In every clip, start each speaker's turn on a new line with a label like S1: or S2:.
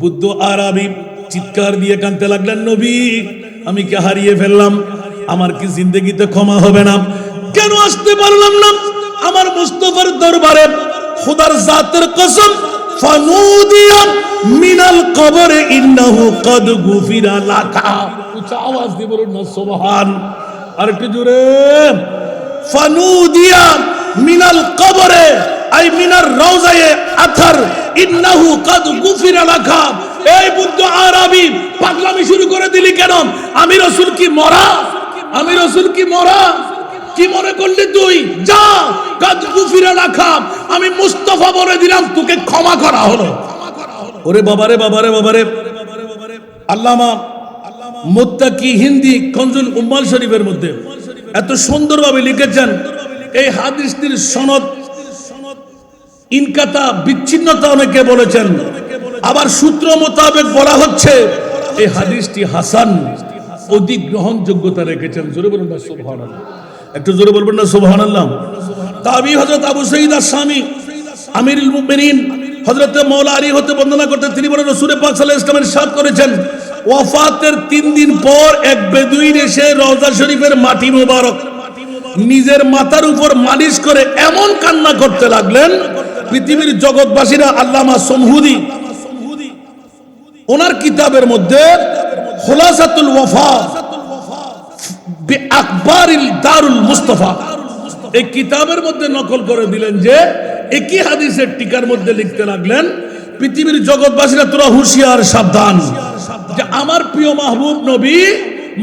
S1: বুদ্ধ আরবি চিৎকার দিয়ে কাঁদতে লাগলেন, নবী আমি কে হারিয়ে ফেললাম, আমার কি জিন্দেগিতে ক্ষমা হবে না? কেন আসতে পারলাম না আমার মুস্তাফার দরবারে? খোদার জাতের কসম, ফানুদিয়া মিনাল কবরে ইন্নাহু কদ গুফিরা লাকা। উচ্চ আওয়াজ দিয়ে বলুন না সুবহান। আর একটু জোরে, ফানুদিয়া মিনাল কবরে আই মিনার রওজায়ে আথার ইন্নাহু কদ গুফিরা লাকা। এই বুদ্ধ আরবি পাগলামি শুরু করে দিলি কেন? আমি রাসূল কি মরা? আমি রাসূল কি মরা? কি মনে করলি তুই? যা, কদ গুফিরা লাকা, আমি মুস্তাফা বলে দিলাম, তোকে ক্ষমা করা হলো। ওরে বাবারে বাবারে বাবারে, আল্লামা মুত্তাকি হিন্দি কনজুল উম্মাল শরীফের মধ্যে এত সুন্দরভাবে লিখেছেন, এই হাদিসটির সনদ ইনকাতা, বিচ্ছিন্নতা অনেকে বলেছেন, আবার সূত্র মোতাবেক বলা হচ্ছে এই হাদিসটি হাসান, অধিক গ্রহণযোগ্যতা রেখেছেন। জোরে বলুন না সুবহানাল্লাহ, একটু জোরে বলবেন না সুবহানাল্লাহ। তাবি হযরত আবু সাঈদ আশ-শামী আমিরুল মুমিনিন হযরত মাওলা আলী হতে বর্ণনা করতে তিনি বলেন, রাসূল পাক সাল্লাল্লাহু আলাইহি ওয়াসাল্লাম ইরশাদ করেছেন, ওয়াফাতের 3 দিন পর এক বেদুইন এসে রওজা শরীফের মাটি মোবারক নিজের মাথার উপর মালিশ করে এমন কান্না করতে লাগলেন, পৃথিবীর জগৎবাসীরা আল্লামা সমহুদি ওনার কিতাবের মধ্যে খুলাসাতুল ওয়াফা বি আকবারিল দারুল মুস্তাফা এই কিতাবের মধ্যে নকল করে দিলেন যে একই হাদিসের টিকার মধ্যে লিখতে লাগলেন, পৃথিবীর জগৎবাসীরা তোরা হুঁশিয়ার, সাবধান, যে আমার প্রিয় মাহবুব নবী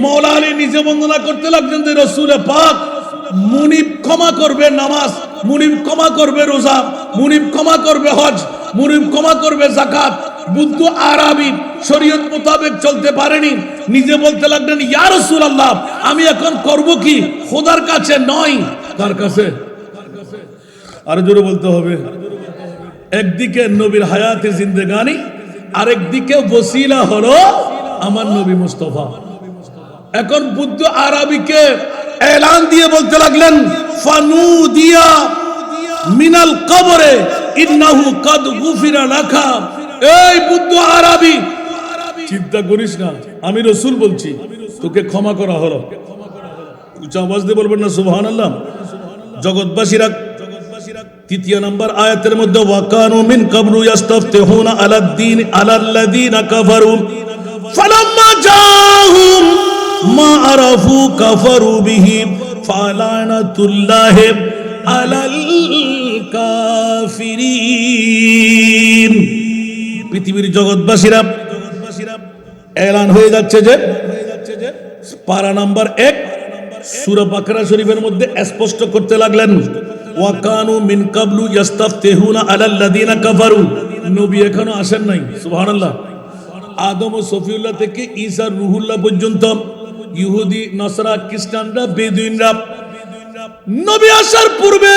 S1: মাওলা আলী নিজে বর্ণনা করতে লাগলেন যে রাসূল পাক মুনিব ক্ষমা করবে নামাজ, মুনিব ক্ষমা করবে রোজা, মুনিব ক্ষমা করবে হজ, মুনিব ক্ষমা করবে যাকাত। বুদ্ধ আরবি শরীয়ত মোতাবেক চলতে পারেনি, নিজে বলতে লাগলেন, ইয়া রাসূলুল্লাহ আমি এখন করব কি? খোদার কাছে নয়, কার কাছে? আর জোরে বলতে হবে। একদিকে নবীর হায়াতে জিন্দেগানি, আরেকদিকে ওসিলা হলো আমার নবী মুস্তাফা। এখন বুদ্ধ আরবিকে এলান দিয়ে বলতে লাগলেন, ফানুদিয়া মিনাল কবরে ইন্নাহু কদ গুফিরা লাকা। এই বুদ্ধ আরবি, চিন্তা করিস না, আমি রাসূল বলছি, তোকে ক্ষমা করা হলো। উচ্চ আওয়াজ দিয়ে বলবেন না সুবহানাল্লাহ। জগৎবাসীরা 3 নম্বর আয়াতের মধ্যে, ওয়াকানু মিন ক্বাবলু ইস্তাফতিহুনা আলাদ-দীন আলাল্লাযীনা কাফারু ফালাম্মা জাআহুম মা আরাফু কাফারু বিহি ফালানাতুল্লাহি আলাল কাফিরিন। পৃথিবীর জগৎবাসীরা এলান হয়ে যাচ্ছে যে পারা নাম্বার 1 সূরা বাকারা শরীফের মধ্যে স্পষ্ট করতে লাগলেন, ওয়াকানু মিন ক্বাবলু ইস্তাফতিহুনা আলাল্লাযীনা কাফারু। নবী এখনো আসেন নাই, সুবহানাল্লাহ। আদম ও সফিউল্লাহ থেকে ঈসা রুহুল্লাহ পর্যন্ত ইহুদি, নাসারা, খ্রিস্টানরা, বেদুইনরা, নবী আসার পূর্বে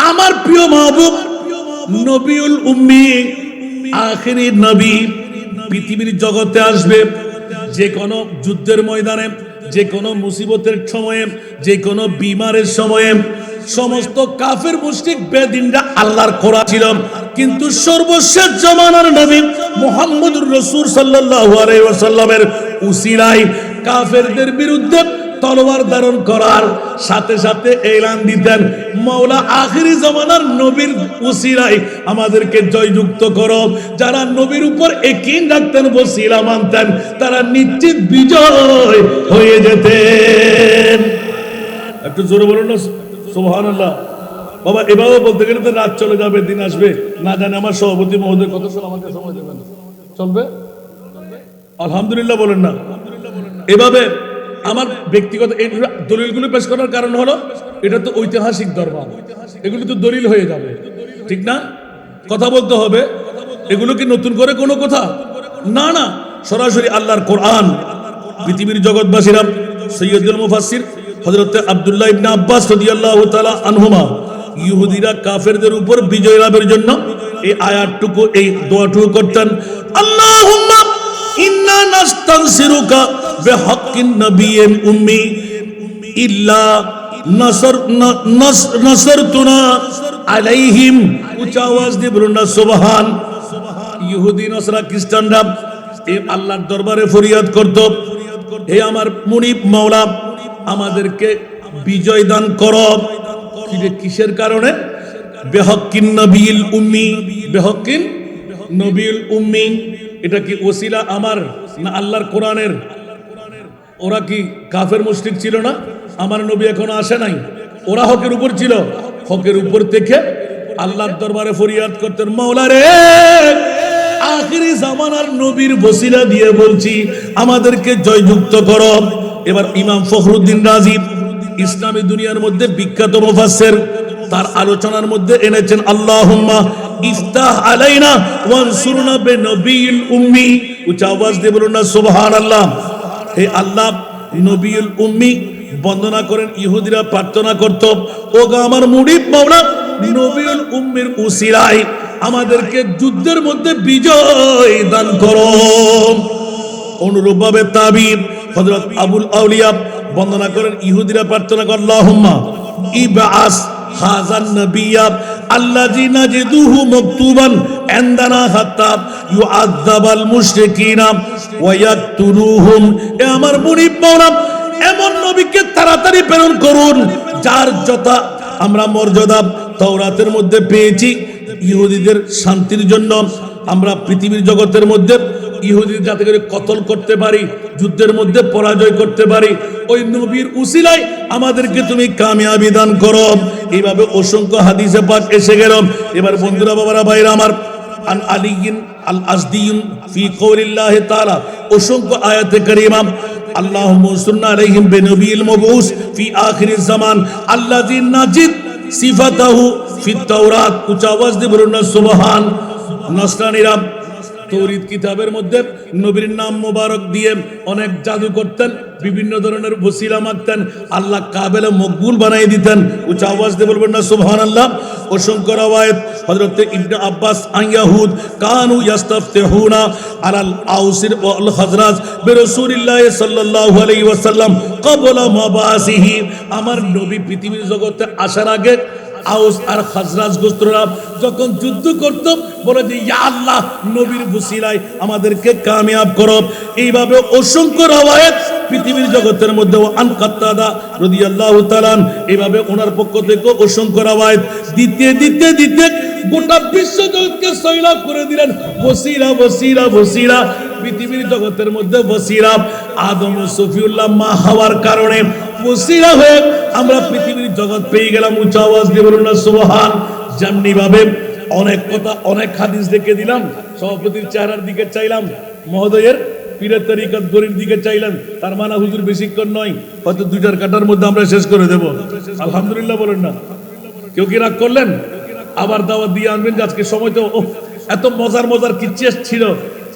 S1: আমার প্রিয় মাহবুব নবিউল উম্মি আখিরি নবী পৃথিবীর জগতে আসবে। যে কোনো যুদ্ধের ময়দানে, যে কোনো মুসিবতের সময়ে, যে কোনো বিমারের সময়ে সমস্ত কাফের মুশরিক বেদিনরা আল্লাহর খোরা ছিল, কিন্তু সর্বশেষ জামানার নবী মুহাম্মদুর রাসূল সাল্লাল্লাহু আলাইহি ওয়াসাল্লামের উসিলায় কাফেরদের বিরুদ্ধে তলোয়ার ধারণ করার সাথে সাথে এলান দিতেন, মাওলা আখিরি জামানার নবীর উসিলায় আমাদেরকে জয়যুক্ত করো। যারা নবীর উপর ইয়াকিন রাখতেন, ওসিলা মানতেন, তারা নিশ্চিত বিজয় হয়ে যেতেন। একটু জোরে বলুন না সুবহানাল্লাহ। বাবা এভাবে বলতে গেলে তো রাত চলে যাবে, দিন আসবে না জানে। আমার সভাপতি মহোদয় কত সময় আমাকে সময় দেবেন? চলবে আলহামদুলিল্লাহ বলেন না। এভাবে আমার ব্যক্তিগত এই দলিলগুলো পেশ করার কারণ হলো, এটা তো ঐতিহাসিক দরবার, এগুলো তো দলিল হয়ে যাবে, ঠিক না? কথা বলতে হবে। এগুলো কি নতুন করে কোনো কথা? না না, সরাসরি আল্লাহর কোরআন। পৃথিবীর জগৎবাসীরা, সৈয়দুল মুফাসসির হযরত আব্দুল্লাহ ইবনে আব্বাস রাদিয়াল্লাহু তাআলা আনহুমা, ইহুদিরা কাফেরদের উপর বিজয় লাভের জন্য এই আয়াতটুকু, এই দোয়াটুকু করতেন, আল্লাহুম্মা ইন্না নাস্তানসিরুকা বিহাক্কিন নাবিয়্যিন উম্মি ইল্লা নাসারতুনা আলাইহিম। উচ্চ আওয়াজ দিয়ে বলুন না সুবহান। ইহুদি নসরা খ্রিস্টানরা এই আল্লাহর দরবারে ফরিয়াদ করত, হে আমার মুনিব মাওলা আমাদেরকে বিজয় দান করো। কিসের কারণে? বেহক্কিন নবিল উম্মি, বেহক্কিন নবিল উম্মি। এটা কি ওসিলা আমার না আল্লাহর কোরআনের? ওরা কি কাফের মুশরিক ছিল না? আমার নবী এখনো আসে নাই, ওরা হকের উপর ছিল। হকের উপর থেকে আল্লাহর দরবারে ফরিয়াদ করতেন, মাওলা রে আখিরি জামানার নবীর বসিলা দিয়ে বলছি আমাদেরকে জয়যুক্ত করো। এবার ইমাম ফখরুদ্দিন রাজি ইসলামী দুনিয়ার মধ্যে বিখ্যাত মুফাসসির, তার আলোচনার মধ্যে এনেছেন আল্লাহুম্মা ইফতাহ আলাইনা ওয়ানসুরনা বিনবিয়িল উম্মি। উচ্চ আওয়াজ দিয়ে বলুন না সুবহানাল্লাহ। হে আল্লাহ, নবিয়ুল উম্মি বন্দনা করেন। ইহুদিরা প্রার্থনা করত, ও গো আমার মুনিব মাওলা নবিয়ুল উম্মির উসিলায় আমাদেরকে যুদ্ধের মধ্যে বিজয় দান করো। অনুরূপভাবে তাবিব হযরত আবুল আউলিয়া বন্দনা করেন, ইহুদিরা প্রার্থনা করে আল্লাহুম্মা ইবআস হাযান নাবিয়্যা আল্লাযী নাজিদুহু মাকতুবান ইনদানা হাত্তা ইউআযাবাল মুশরিকিনা ওয়া ইয়াকতুলুহুম। এ আমার মুনিব মাওলা এমন নবীকে তাড়াতাড়ি প্রেরণ করুন যার যথা আমরা মর্যাদা তাওরাতের মধ্যে পেয়েছি। ইহুদিদের শান্তির জন্য আমরা পৃথিবীর জগতের মধ্যে ইহুদিদের যাতে করে কতল করতে পারি, যুদ্ধের মধ্যে পরাজয় করতে পারি, ওই নবীর উসিলায় আমাদেরকে তুমি কামিয়াবি দান করো। এইভাবে অসংখ্য হাদিসে পাক এসে গেল। এবার বন্ধুরা, বাবারা, ভাইরা আমার, আন আলিয়িন আল আসদিয়ুন ফি কওলিল্লাহি তাআলা অসংখ্য আয়াতে কারিমা আল্লাহুম্মা সাল্লি আলাইহিম বিনবিয়িল মাবউস ফি আখিরিজ জামান আল্লাযী নাজিদ সিফাতাহু ফিত তাওরাত। উচ্চ আওয়াজ দিয়ে বলুন না সুবহান। নসরানীরা তৌরাত কিতাবের মধ্যে নবীর নাম মোবারক দিয়ে অনেক জাদু করতেন, বিভিন্ন ধরনের ওসিলা মাগতেন, আল্লাহ কাবেলে মকবুল বানিয়ে দিতেন। উচ্চ আওয়াজ দিয়ে বলবেন না সুবহানাল্লাহ। অসংখ্য রাওয়ায়াত হযরত ইবনে আব্বাস আন-ইয়াহুদ কানু ইস্তাফতিহুনা আলাল আউসির ওয়াল খাজরাজ বিরাসূলিল্লাহ সাল্লাল্লাহু আলাইহি ওয়াসাল্লাম ক্বাবলা মাবাসিহি। আমার নবী পৃথিবীর জগতে আসার আগে আউস আর খাজরাজ গোত্ররা যখন যুদ্ধ করত বলে যে ইয়া আল্লাহ নবীর ওসিলায় আমাদেরকে কামিয়াব করো। এইভাবে অসংখ্য রাওয়ায়াত পৃথিবীর জগতের মধ্যে আন কাত্তাদা রাদিয়াল্লাহু তাআলা এইভাবে ওনার পক্ষ থেকে অসংখ্য রাওয়ায়াত দিতে দিতে দিতে গোটা বিশ্ব জগৎকে সয়লাব করে দিলেন। ওসিলা ওসিলা ওসিলা, পৃথিবীর জগতের মধ্যে ওসিলা। আদম ও সফিউল্লাহ মা হওয়ার কারণে ওসিলা হয়ে আমরা পৃথিবীর জগৎ পেয়ে গেলাম। উচ্চ আওয়াজ দিয়ে বলুন না সুবহান। যেমনি ভাবে অনেক কথা অনেক হাদিস দেখে দিলাম, সভাপতির চেহারার দিকে চাইলাম, মহোদয়ের পীরের তরিকত গরির দিকে চাইলেন, তার মানে হুজুর বেশিক্ষণ নয়, হয়তো 2-4 কাটার মধ্যে আমরা শেষ করে দেব। আলহামদুলিল্লাহ বলেন না। কেউ কি রাগ করলেন? আবার দাওয়াত দিয়ে আনবেন যে আজকে সময় তো এত মজার মজার কিচ্ছা ছিল,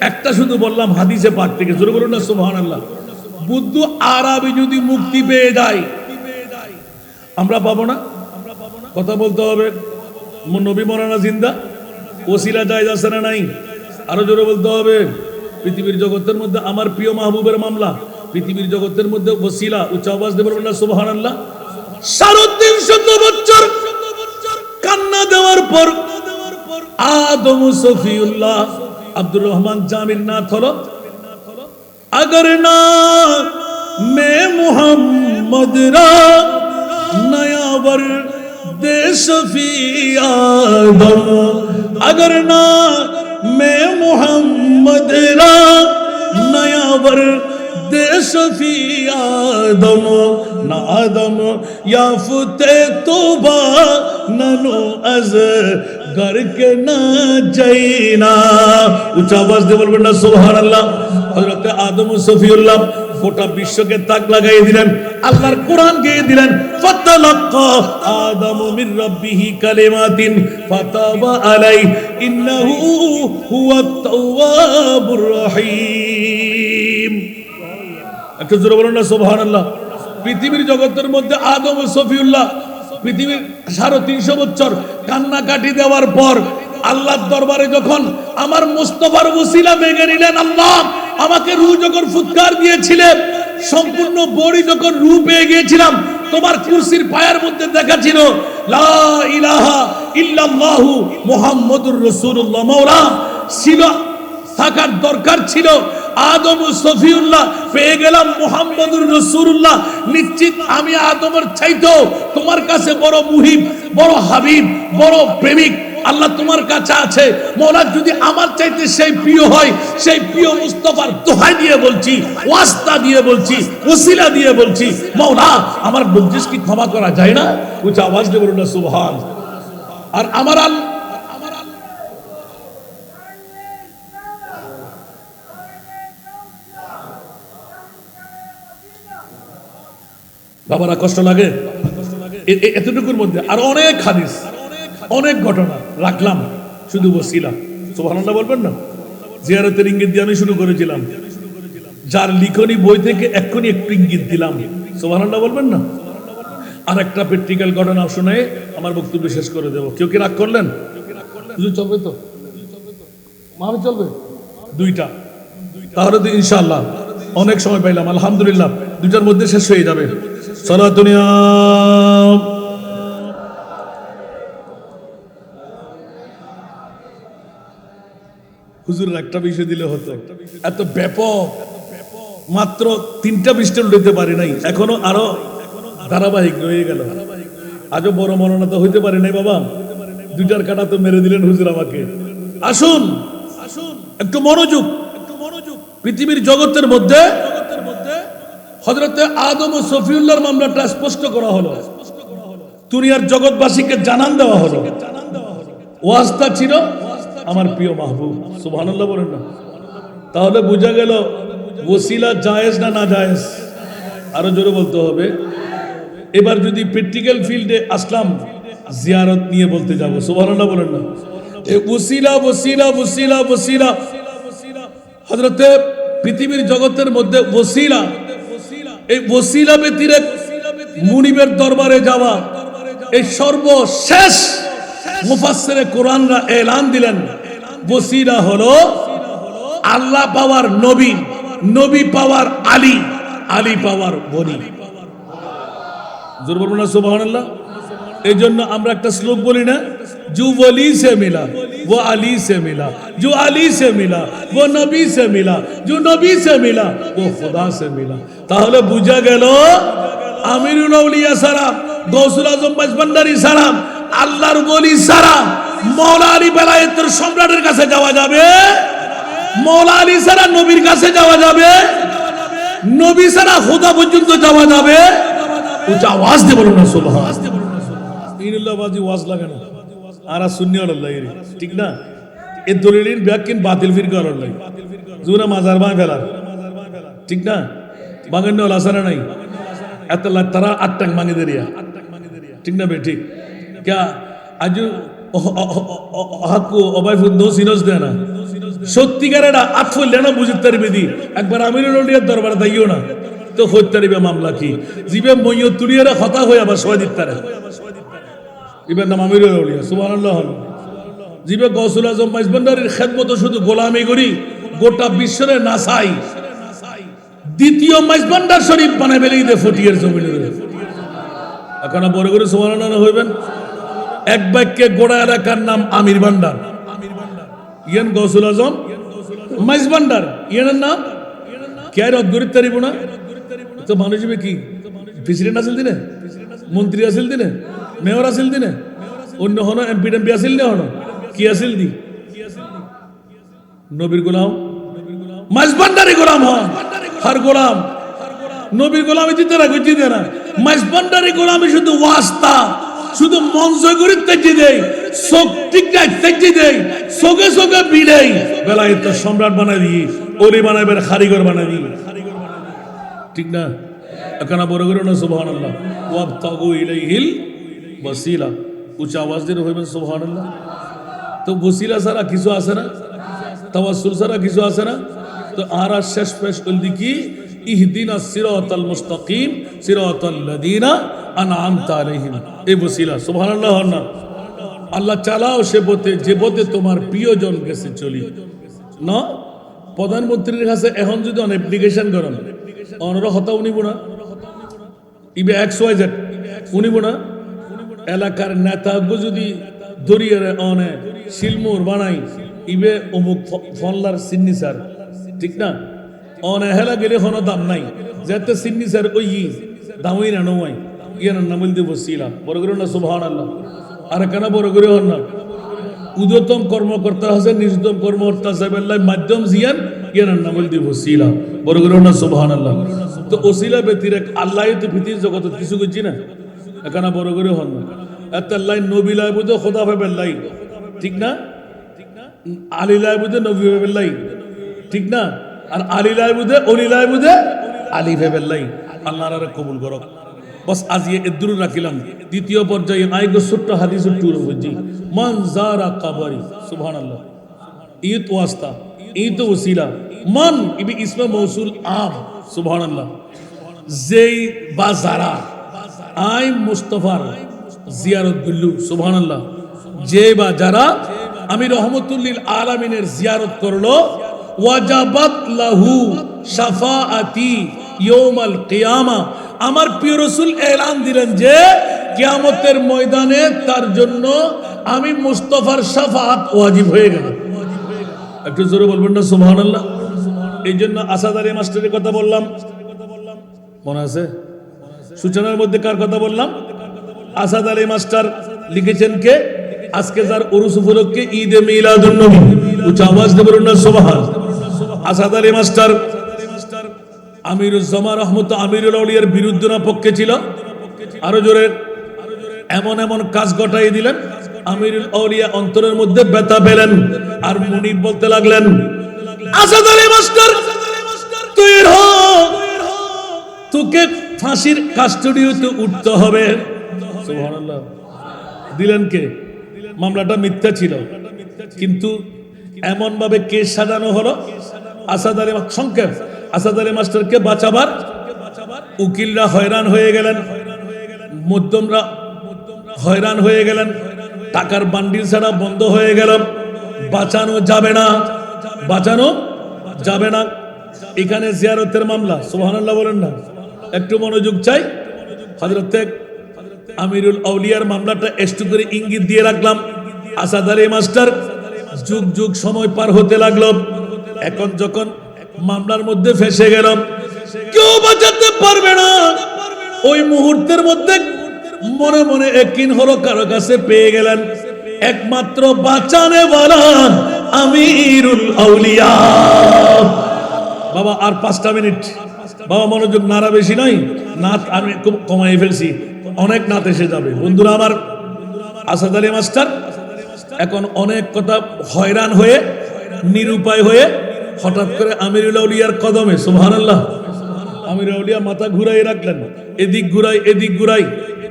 S1: একটা শুধু বললাম হাদিসে পাক থেকে। জোরে বলুন না সুবহানাল্লাহ। বুদ্ধ আরবি যদি মুক্তি পেয়ে যায় আমরা পাবো না? কথা বলতে হবে। নবী মরানা জিন্দা, ওসিলা জায়েজ আছে না নাই? আরো জোরে বলতে হবে। পৃথিবীর জগতের মধ্যে আমার প্রিয় মাহবুবের মামলা, পৃথিবীর জগতের মধ্যে ওসিলা। উচ্চ আওয়াজ দিয়ে বলবেন না সুবহানাল্লাহ। 350 বছর কান্না দেওয়ার পর আদম সফিউল্লাহ আব্দুর রহমান জামির নাথ হলো, अगर ना मैं मोहम्मद रा नया वर दे शफी आदम, अगर ना मैं मोहम्मद रा नया वर दे शफी आदम, ना आदम याफते तोबा ननो अज घर के ना जाइना। उच्च आवाज दे बोलবেন না সুবহানাল্লাহ। হযরত আদম ও সফিউল্লাহ গোটা বিশ্বকে তাক লাগাই দিলেন, আল্লাহর কোরআন গেয়ে দিলেন। ফাতালাক্কা আদামু মির রাব্বিহি কালিমাতিন ফাতাবা আলাইহি ইন্নাহু হুয়াত তাওয়াবুর রহিম। একটু জোরে বলুন না সুবহানাল্লাহ। পৃথিবীর জগতের মধ্যে আদম ও সফিউল্লাহ পৃথিবীর 350 বছর কান্নাকাটি দেওয়ার পর আল্লাহর দরবারে যখন আমার মুস্তাফার ওসিলা মেগে নিলেন, আল্লাহ আমাকে রূহ যখন ফুৎকার দিয়েছিলেন, সম্পূর্ণ বডি যখন রূহ পেয়ে গিয়েছিলাম, তোমার কুরসির পায়ের মধ্যে দেখা ছিল লা ইলাহা ইল্লাল্লাহু মুহাম্মাদুর রাসূলুল্লাহ। মাওলা ছিল, থাকার দরকার ছিল। আদম ও সফিউল্লাহ পেয়ে গেলাম মুহাম্মদুর রাসূলুল্লাহ। নিশ্চিত আমি আদমের চাইতো তোমার কাছে বড় মুহিব, বড় হাবিব, বড় প্রেমিক আল্লাহ তোমার কাছে আছে। মওলা যদি আমার চাইতে সেই প্রিয় হয়, সেই প্রিয় মুস্তাফার দোহাই দিয়ে বলছি, ওয়াস্তা দিয়ে বলছি, ওসিলা দিয়ে বলছি, মওলা আমার বকশিশ কি ক্ষমা করা যায় না? উচ্চ আওয়াজ দিয়ে বলুন না সুবহান। আর আমার বাবারা কষ্ট লাগে এতটুকুর মধ্যে আরো অনেক হাদিস, অনেক ঘটনা রাখলাম, শুধু ওসিলা। সুবহানাল্লাহ বলবেন না? জিয়ারতের ইঙ্গিত দিয়ে আমি শুরু করেছিলাম, যার লিখনি বই থেকে এক্ষুনি একটু ইঙ্গিত দিলাম। সুবহানাল্লাহ বলবেন না? আর একটা প্র্যাকটিক্যাল ঘটনা শুনে আমার বক্তব্য শেষ করে দেবো। কেউ কি রাগ করলেন? চলবে তো, মামে চলবে দুইটা, তাহলে তো ইনশাআল্লাহ অনেক সময় পাইলাম। আলহামদুলিল্লাহ দুইটার মধ্যে শেষ হয়ে যাবে। সালাতুনিয়া হুজুরের একটা বিষয় দিলে হতো, এত ব্যাপক, মাত্র 3টা পৃষ্ঠা উঠাতে পারি নাই, এখনো আরো ধারাবাহিক রয়ে গেল। আজও বড় মননা তো হইতে পারি নাই বাবা, 2টার কাটা তো মেরে দিলেন হুজুর আমাকে। আসুন একটু মনোযোগ। পৃথিবীর জগতের মধ্যে হযরতে আদম ও সফিউল্লাহর মামলাটা স্পষ্ট করা হলো, দুনিয়ার জগৎবাসীকে জানান দেওয়া হলো। ওয়াস্তা ছিল আমার প্রিয় মাহবুব। সুবহানাল্লাহ বলেন না? তাহলে বোঝা গেল ওসিলা জায়েজ না না জায়েজ? আরো জোরে বলতে হবে। এবার যদি প্র্যাকটিক্যাল ফিল্ডে আসলাম, জিয়ারত নিয়ে বলতে যাব। সুবহানাল্লাহ বলেন না? এই ওসিলা ওসিলা ওসিলা ওসিলা হযরতে পৃথিবীর জগতের মধ্যে ওসিলা, এই ওসিলা ব্যতীত মুনিবের দরবারে যাওয়া, এই সর্বশেষ মুফাসসিরে কোরআনরা এলান দিলেন ওসিলা হলো আল্লাহ পাওয়ার নবী, নবী পাওয়ার আলী, আলী পাওয়ার বনি। জোর বলবো না সুবহানাল্লাহ? এই জন্য আমরা একটা শ্লোক বলি না, जो वली से मिला वो अली से मिला, जो अली से मिला वो नबी से मिला, जो नबी से मिला वो खुदा से मिला। তাহলে বুঝা গেল আমিরুল আউলিয়া সালাম, গৌসুল আজম মাইজভান্ডারী সালাম, আল্লাহর ওলি সারা মাওলা আলী বেলায়েতের সম্রাটের কাছে যাওয়া যাবে, মাওলা আলী সারা নবীর কাছে যাওয়া যাবে, নবী সারা খোদা পর্যন্ত যাওয়া যাবে। উচ্চ আওয়াজ দিয়ে বলুন না সুবহান। ইনুল্লাহবাজি ওয়াজ লাগে না আর সুন্নি আল্লাহ, ঠিক না? এ দলিলের ব্যাকিন বাতিল ফিরকা আল্লাহ জুনা মাজার বাঁ ফেলার, ঠিক না? বাগান্য আসারা নাই এত তারা 8 টাং মাঙ্গে দেরিয়া, ঠিক না? বে ঠিক क्या आज হাকু অবাইফুদ নো সিনস দেনা সত্যিকারেরা আফল লেনা বুঝতে পারবি। একবার আমিরুল আউলিয়ার দরবারে দাইও না তো হইতে পারবে মামলা কি জিবে মইয় তুলিয়ারা কথা হই আবার সবাই দিতারে ইবের নাম আমিরুল আউলিয়া। সুবহানাল্লাহ। জিবে গৌসুল আজম মাইজভান্ডারীর খেদমত শুধু গোলামি করি, গোটা বিশ্বের নাসাই দ্বিতীয় মাইজভান্ডার শরীফ বানাই বেলি দে ফটিয়ার জমিনে। এখন বড় করে সুবহানাল্লাহ হইবেন। এক বাক্যে গোড়া এলাকার নাম আমির ভান্ডার, ইয়ান গৌসুল আজম মাইজভান্ডার, ইয়ানের নাম কে রদ গরিব তারিব না তো মানুষ কি প্রেসিডেন্ট আসিল দিনে, মন্ত্রী আসিল দিনে, মেয়র আসিল দিনে, অন্য হন এমপি টেমপি আসিল নে, হন কি আসিল দি নবীর গোলাম মাইজভান্ডারি গোলাম হন। হার গোলাম নবীর গোলামি দিতে না জিতে না, মাইজভান্ডারি গোলামি শুধু ওয়াস্তা, শুধু মঞ্চ করে তেজি দেয়, চোখ ঠিক নাই তেজি দেয়, চোখে চোখে বিড়াই বেলায়েত সম্রাট বানাই দিই, ওলি বানাইবার কারিগর বানাই দিই, ঠিক না? এখন বড় করে না সুবহানাল্লাহ। ওয়াবতাগু ইলাইহিল ওয়াসিলা, উচ্চ আওয়াজ দিয়ে হইবেন সুবহানাল্লাহ। তো ওসিলা ছাড়া কিছু আছে না, তাওয়াসসুল ছাড়া কিছু আছে না। তো আর শেষ পেশ বলদি কি ইহদিনাস সিরাতাল মুস্তাকিম সিরাতাল লাযিনা আনআমতা আলাইহিম, এই ওসিলা। সুবহানাল্লাহ। না আল্লাহ চালাও সে পথে যে পথে তোমার প্রিয়জন গেছে চলি না। প্রধানমন্ত্রীর কাছে এখন যদি অন অ্যাপ্লিকেশন করেন অনরা হতা উনিব না, ইবে XYZ উনিব না। এলাকার নেতা যদি দরিয়ারে অনে শিলমোর বানাই ইবে অমুক ফনলার সিন্নি স্যার ঠিক না অনেহেলা গেলে কোনো দাম নাই যেতে সিন্নি স্যার ওই দামই না নয় ইয়ার নাম দিব বসিলা বড় করে না সুবহানাল্লাহ আর কেন বড় করে হন না উদতম কর্মকর্তা আছে নিজতম কর্মকর্তা সাহেবের মাধ্যম জিয়ান ইয়ার নাম দিব বসিলা বড় করে না সুবহানাল্লাহ তো ওসিলা ব্যতিরে আল্লাহ তো পৃথিবীর জগতে কিছু করছি না এখানে বড় করে হন না এত আল্লাহ নবী লাই বুঝে খোদা ভাবের লাই ঠিক না আলী লাই বুঝে নবী ভাবের লাই ঠিক না আর আলী লাই বুঝে অলি লাই বুঝে আলী ভাবের লাই আল্লাহর আর কবুল করো বস আজ এদুর রাখিলাম দ্বিতীয় পর্যায়ে আইগো ছোট্ট হাদিস টুর বুঝি মান জারা কাবারি সুবহানাল্লাহ ঈদ ওয়াস্তা ঈদ ওসিলা মান ইবি ইসমে মৌসুল আম সুবহানাল্লাহ যেই বা যারা আই মুস্তাফার জিয়ারত বিল্লু সুবহানাল্লাহ যে বা যারা আমি রহমতুল্লিল আলামিনের জিয়ারত করলো ওয়াজাবাত লাহু শাফাআতি ইয়াউমাল কিয়ামা আমার প্রিয় রাসূল এলান দিলেন যে কিয়ামতের ময়দানে তার জন্য আমি মুস্তাফার শাফাআত ওয়াজিব হয়ে গেল একটু জোরে বলবেন না সুবহানাল্লাহ এই জন্য আসাদ আলী মাস্টারের কথা বললাম মনে আছে সূচনার মধ্যে কার কথা বললাম আসাদ আলী মাস্টার লিখেছেন কে আজকে যার উরুস উপলক্ষে ঈদে মিলাদুন নবী উচ্চ আওয়াজ দিয়ে বলুন না সুবহান আসাদ আলী মাস্টার আমিরুজ্জামান রহমত আমিরুল আউলিয়ার বিরুদ্ধে না পক্ষে ছিল আরো জোরে এমন এমন কাজ ঘটাই দিলেন আমিরুল আউলিয়া অন্তরের মধ্যে ব্যথা পেলেন আর মুনির বলতে লাগলেন আসাদ আলী মাস্টার তুই তোকে ফাঁসির কাস্টডিতে উঠতে হবে সুবহানাল্লাহ দিলেন কে মামলাটা মিথ্যা ছিল কিন্তু এমন ভাবে কেস সাজানো হলো আসাদ আলী সংক্ষেপ আসাদ আলী মাস্টারকে বাঁচাবার উকিলরা হয়রান হয়ে গেলেন মধ্যমরা হয়রান হয়ে গেলেন টাকার বান্ডিল ছাড়া বন্ধ হয়ে গেল বাঁচানো যাবে না বাঁচানো যাবে না এখানে জিয়ারতের মামলা সুবহানাল্লাহ বলেন না একটু মনোযোগ চাই হযরত আমিরুল আউলিয়ার মামলাটা একটু করে ইঙ্গিত দিয়ে রাখলাম আসাদ আলী মাস্টার যুগ যুগ সময় পার হতে লাগলো এখন যখন মামলার মধ্যে ফেসে গেলাম কেউ বাঁচাতে পারবে না ওই মুহূর্তের মধ্যে মনে মনে একদিন হলো কারো কাছে পেয়ে গেলেন একমাত্র বাঁচানেওয়ালা আমিরুল আউলিয়া বাবা আর 5টা মিনিট বাবা মনোযোগ নারা বেশি নাই নাত আমি খুব কমাই ফেলছি অনেক নাত এসে যাবে বন্ধুরা আমার আসাদ আলী মাস্টার এখন অনেক কথা হয়রান হয়ে নিরুপায় হয়ে হঠাৎ করে আমিরুল আউলিয়ার কদমে সুবহানাল্লাহ আমিরুল আউলিয়া মাথা ঘুরাই রাখলেন এদিক ঘুরাই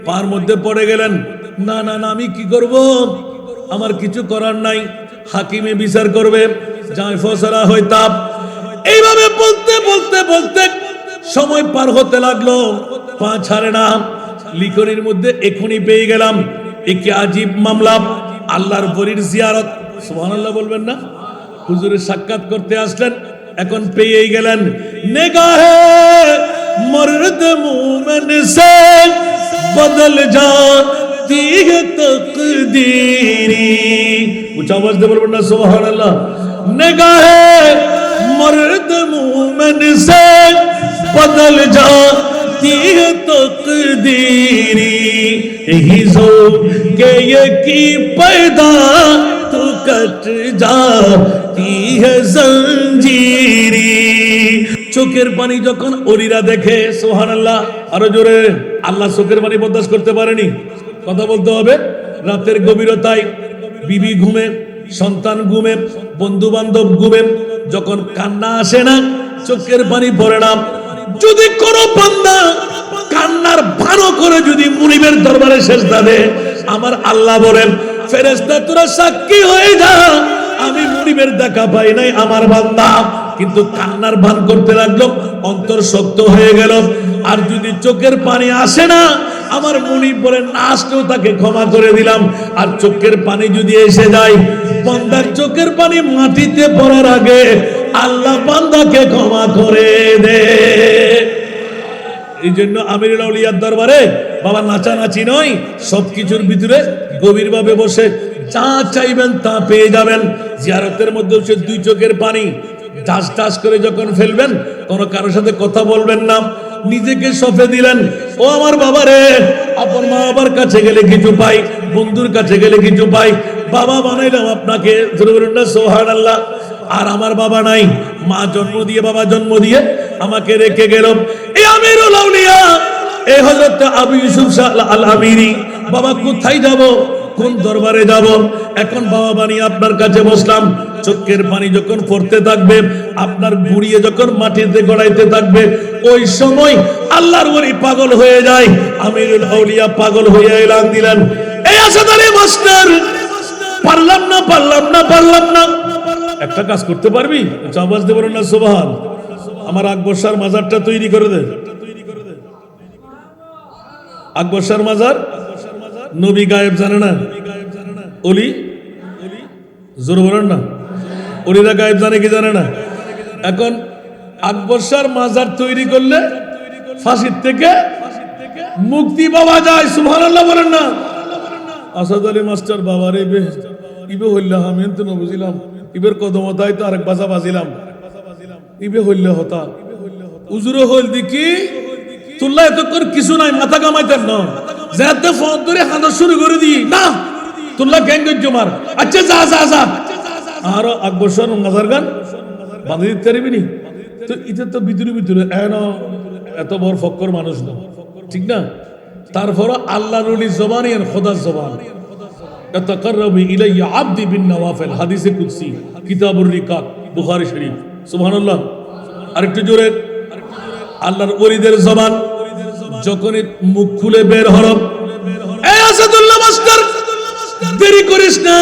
S1: পার মধ্যে পড়ে গেলেন না না না আমি কি করব আমার কিছু করার নাই হাকিমে বিচার করবে যাই ফয়সালা হয় তাপ এইভাবে বলতে বলতে বলতে সময় পার হতে লাগলো পা ছাড়ে না লিখনির মধ্যে এখনই পেয়ে গেলাম একে আজীব মামলা আল্লাহর বলির জিয়ারত সুবহানাল্লাহ বলবেন না হুজুরের সাক্ষাৎ করতে আসলেন এখন পেয়েই গেলেন নিগাহে মর্দ মুমিন সে বদল जाती है तकदीरी উচ্চ আওয়াজ দিয়ে বলবেন না সুবহানাল্লাহ নিগাহে मर्द मोमिन से बदल जाती है तकदीरी यही जो के ये की पैदा तो कट जाती है जंजीरी চোখের পানি যখন ওলিরা দেখে সুবহানাল্লাহ আরো জোরে আল্লাহ চোখের পানি বরদাস্ত করতে পারেনি কথা বলতে হবে রাতের গভীরতায় বিবি ঘুমে সন্তান ঘুমে বন্ধু বান্ধব ঘুমে যখন কান্না আসে না চোখের পানি পড়ে না যদি কোনো বান্দা কান্নার ভানো করে যদি মুনিবের দরবারে সেজদা দেয় আমার আল্লাহ বলেন ফেরেশতা তোরা সাক্ষী হয়ে যা আমি মুনিবের দেখা পাই নাই আমার বান্দা কিন্তু কান্নার ভান করতে লাগলো অন্তর শক্ত হয়ে গেল আর যদি চোখের পানি আসে না আমার মুনিব বলেন না আসলেও তাকে ক্ষমা করে দিলাম আর চোখের পানি যদি এসে যায় বান্দার চোখের পানি মাটিতে পড়ার আগে আল্লাহ বান্দাকে ক্ষমা করে দে এই জন্য আমিরুল আউলিয়ার দরবারে বাবা নাচানাচি নয় সবকিছুর ভিতরে গভীরভাবে বসে যা চাইবেন তা পেয়ে যাবেন। জিয়ারতের মধ্যে হচ্ছে দুই চোখের পানি টাস টাস করে যখন ফেলবেন, কোনো কারোর সাথে কথা বলবেন না, নিজেকে সঁপে দিলেন। ও আমার বাবা রে, আপন মা বাবার কাছে গেলে কিছু পাই, বন্ধুর কাছে গেলে কিছু পাই। বাবা বানাইলাম আপনাকে, সুবহানাল্লাহ। আর আমার বাবা নাই, মা জন্ম দিয়ে বাবা জন্ম দিয়ে আমাকে রেখে গেল। এই আমিরুল আউলিয়া, এই হযরত আবু ইউসুফ আল আমিরি, বাবা কোথায় যাব, কোন দরবারে যাব? এখন বাবা বানিয়ে আপনার কাছে বসলাম। চোখের পানি যখন পড়তে থাকবে, আপনার বুড়িয়ে যখন মাটিতে গড়াইতে থাকবে, ওই সময় আল্লাহর ওলি পাগল হয়ে যায়। আমিরুল আউলিয়া পাগল হয়ে এলান দিলেন, এই আসাদ আলী মাস্টার, পারলাম না পারলাম না পারলাম না, একটা কাজ করতে পারবি? আওয়াজ দেব না সুবহান। আমার আকবর শাহর মাজারটা তৈরি করে দে। আকবর শাহর মাজার, নবী গায়েব জানে না, অলি জোর বলেন না, অলিরা গায়েব জানে কি জানে না? এখন আকবর শাহর মাজার তৈরি করলে ফাঁসির থেকে মুক্তি পাওয়া যায়। সুবহানাল্লাহ বলেন না। আসাদ আলী মাস্টার বাবার ইবে হইল্লা আমি তো না বুঝিলাম, ইবের কদমতাই তো আরেক বাজা বাজিলাম, ইবে হইল্লা হতা উজুরে হইল দেখি তুল্লা এতক্ষণ কিছু নাই, মাথা কামাইতেন না, যাতে ফোন ধরে হাঁটা শুরু করে দিই না, তুল্লা গ্যাং জমার, আচ্ছা যা যা যা। আর আকবর শাহ মাজার গান বাঁধে দিতে পারবি নি? তো এটা তো ভিতরে ভিতরে এত বড় ফক্কর মানুষ না, ঠিক না? তারপর আল্লাহর ওলি জবান এর খোদার জবান, তাকাররাবু ইলাইয়া আবদি বিন নওয়াফিল, হাদিসে কুদসি, কিতাবুর রিকাক, বুখারী শরীফ। সুবহানাল্লাহ। আরেকটু জোরে। আল্লাহর ওলিদের জবান যখনই মুখ খুলে বের হলো, এই আসাদুল্লাহ মাস্টার দেরি করিস না,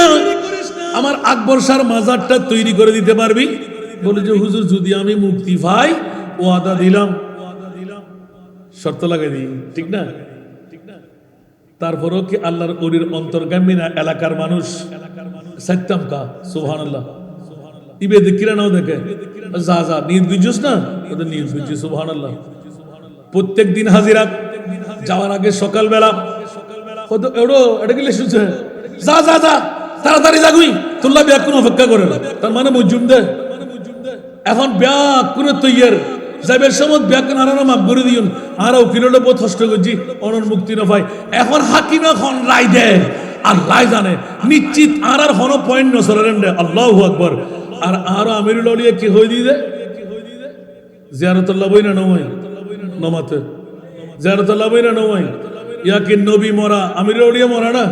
S1: আমার আকবর শাহর মাজারটা তৈরি করে দিতে পারবি? বলে যে হুজুর যদি আমি মুক্তি পাই ওয়াদা দিলাম, শর্ত লাগাই দিই, ঠিক না? তারপরও কি আল্লাহর ওলির অন্তর্গামী না এলাকার মানুষ সাইতাম কা? সুবহানাল্লাহ। ইবে দেখিরা নাও দেখে যা যা নিয়ত বুঝছস না, ওদের নিয়ত বুঝছি। সুবহানাল্লাহ। প্রত্যেক দিন হাজিরা যাওয়ার আগে সকালবেলা কত এড়ো এটা কি লেসুছে, যা যা যা তাড়াতাড়ি যাগুই, তোল্লা বিয়া কোন অপেক্ষা করে না, তার মানে মজুম দে। এখন বিয়া কোন তৈয়ার যাইবের সময় বিয়া কোন আর মাফ করে দিউন, আর উকিলটা বহুত কষ্ট করছি অনর মুক্তি না পাই। এখন হাকিম এখন রায় দেয়, আর রায় জানে নিশ্চিত আর আর কোনো পয়েন্ট নসলেন দে। আল্লাহু আকবার। আর আরো আমিরুল আউলিয়া কি হই দি দে, জিয়ারতুল্লাহ বই না নয় নমাতে, জিয়ারতুল্লাহ বই না নয়, ইয়া কি নবী মরা, আমিরুল আউলিয়া মরা না,